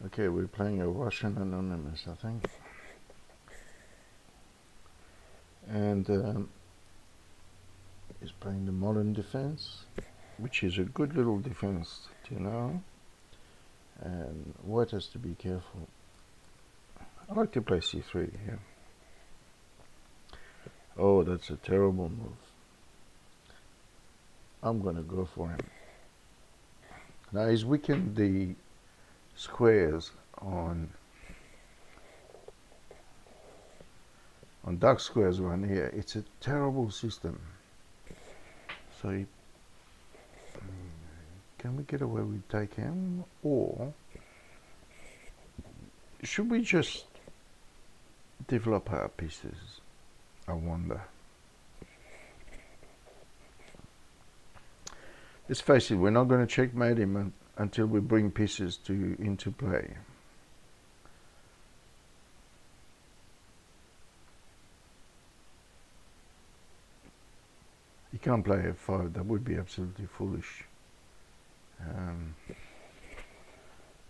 Okay, we're playing a Russian anonymous, I think. And he's playing the modern defense, which is a good little defense to know. And white has to be careful. I like to play c3 here. Oh, that's a terrible move. I'm gonna go for him. Now he's weakened the squares on dark squares around here. It's a terrible system. So can we get away with take him, or should we just develop our pieces? I wonder. Let's face it, we're not going to checkmate him until we bring pieces into play. You can't play f5, that would be absolutely foolish.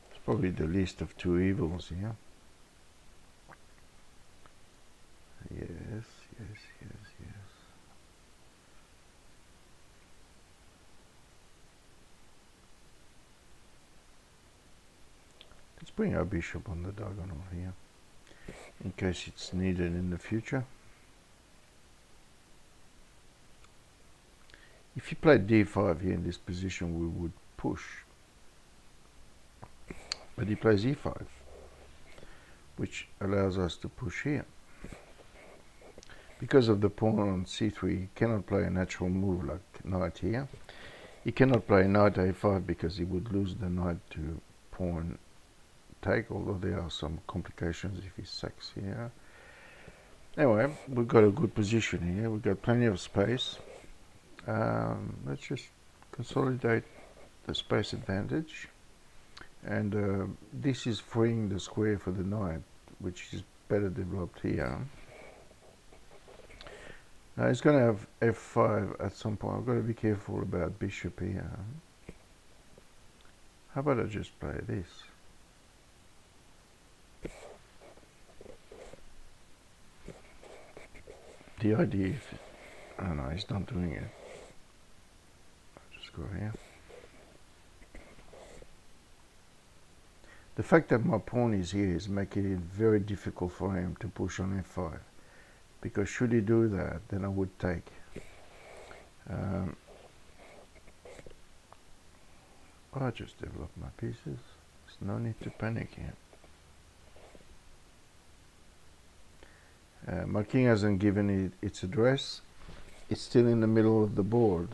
It's probably the least of two evils here. Yes, yes, yes, yes. Let's bring our bishop on the diagonal here, in case it's needed in the future. If he played d5 here in this position, we would push. But he plays e5, which allows us to push here. Because of the pawn on c3, he cannot play a natural move like knight here. He cannot play knight a5 because he would lose the knight to pawn take, although there are some complications if he sacks here. Anyway, we've got a good position here. We've got plenty of space. Let's just consolidate the space advantage. And this is freeing the square for the knight, which is better developed here. Now he's going to have f5 at some point. I've got to be careful about bishop here. How about I just play this? The idea is, oh no, he's not doing it. I'll just go here. The fact that my pawn is here is making it very difficult for him to push on f5. Because should he do that, then I would take. I'll just develop my pieces. There's no need to panic here. My king hasn't given it its address. It's still in the middle of the board.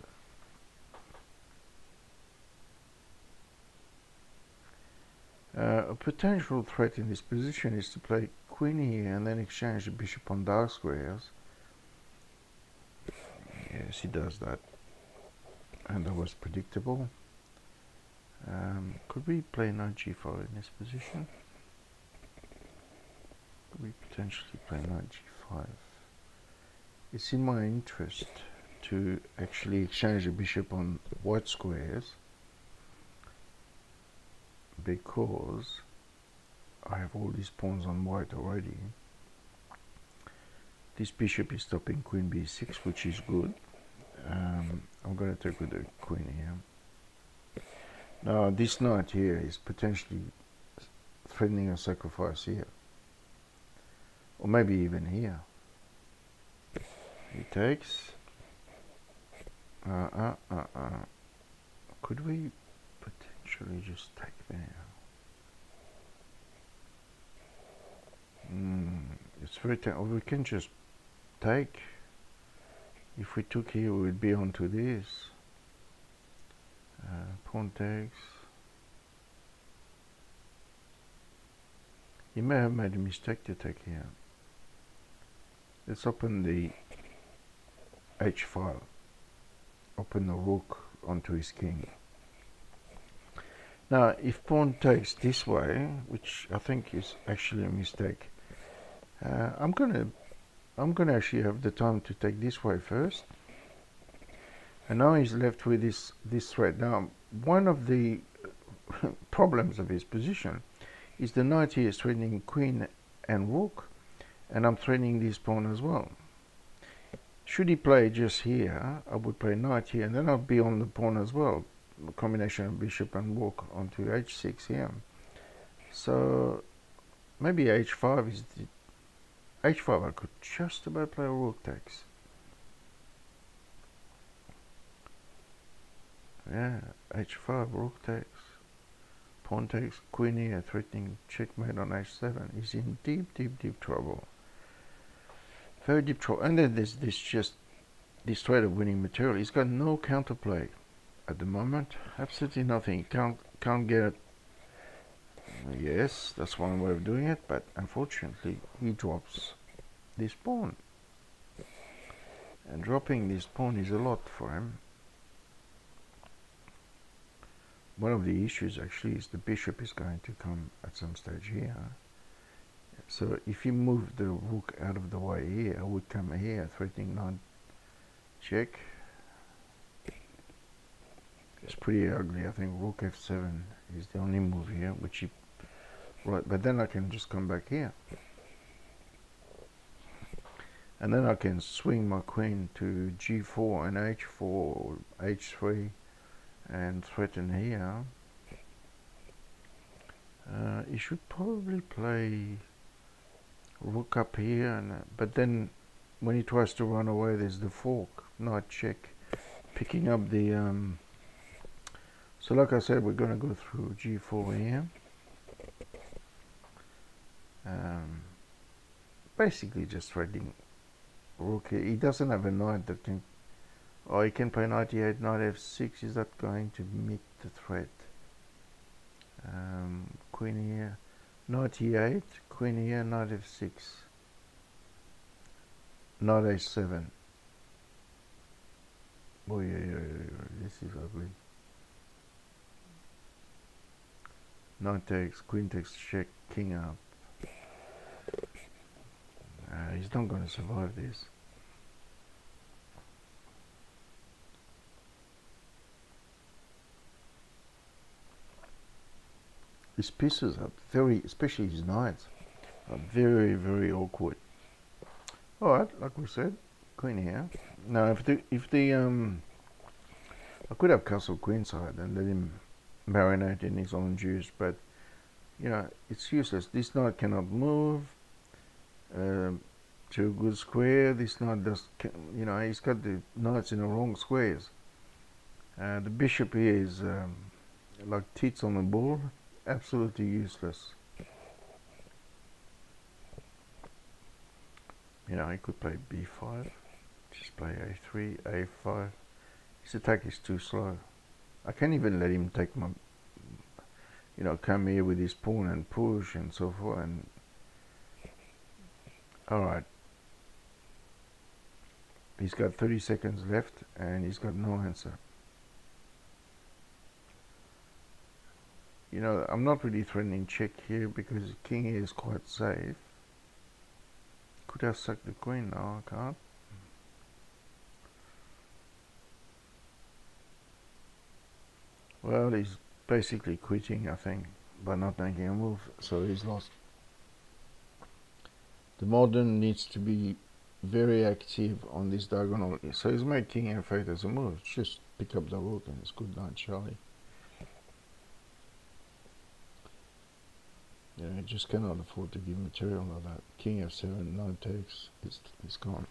A potential threat in this position is to play queen here and then exchange the bishop on dark squares. Yes, he does that. And that was predictable. Could we play knight g4 in this position? Could we potentially play knight g5? It's in my interest to actually exchange the bishop on white squares, because I have all these pawns on white already. This bishop is stopping queen b6, which is good. I'm going to take with the queen here. Now this knight here is potentially threatening a sacrifice here, or maybe even here. He takes. Could we potentially just take there? It's very we can just take. If we took here, we would be onto this. Pawn takes. He may have made a mistake to take here. Let's open the H file. Open the rook onto his king. Now, if pawn takes this way, which I think is actually a mistake, I'm gonna actually have the time to take this way first. And now he's left with this threat. Now, one of the problems of his position is the knight here is threatening queen and rook, and I'm threatening this pawn as well. Should he play just here, I would play knight here, and then I'll be on the pawn as well. A combination of bishop and rook onto h6 here. So maybe h5 is the h5. I could just about play a rook takes. Yeah, h5, rook takes, pawn takes, queen here, threatening checkmate on h7. He's in deep, deep, deep trouble. Very deep trouble. And then there's this threat of winning material. He's got no counterplay at the moment. Absolutely nothing. Can't get it. Yes, that's one way of doing it, but unfortunately he drops this pawn. And dropping this pawn is a lot for him. One of the issues actually is the bishop is going to come at some stage here. So if you move the rook out of the way here, I would come here, threatening knight check. It's pretty ugly. I think rook f7 is the only move here, which he right. But then I can just come back here, and then I can swing my queen to g4 and h4 or h3 and threaten here. He should probably play rook up here, and but then when he tries to run away, there's the fork, knight check, picking up the so like I said, we're going to go through g4 here. Basically just threatening rook here. He doesn't have a knight that can, oh, he can play knight e8, knight f6. Is that going to meet the threat? Queen here, knight e8, queen here, knight f6, knight h7. Oh yeah, this is ugly. Knight takes, queen takes check, king up. He's not going to survive this. His pieces are very, especially his knights, are very, very awkward. Alright, like we said, queen here. Now if the I could have castle queenside and let him marinate in his own juice, but you know, it's useless. This knight cannot move to a good square. This knight does, you know, he's got the knights in the wrong squares. The bishop here is like tits on the ball, absolutely useless. You know, he could play b5, just play a3, a5. His attack is too slow. I can't even let him take my, you know, come here with his pawn and push and so forth. And alright, he's got 30 seconds left and he's got no answer. You know, I'm not really threatening check here because king here is quite safe. Could have sacked the queen now, I can't. Well, he's basically quitting, I think, by not making a move, so he's lost. The modern needs to be very active on this diagonal, so he's made king f8 as a move. Just pick up the rook and it's good night, Charlie. Yeah, I just cannot afford to give material like that. King f7, knight takes, it's gone.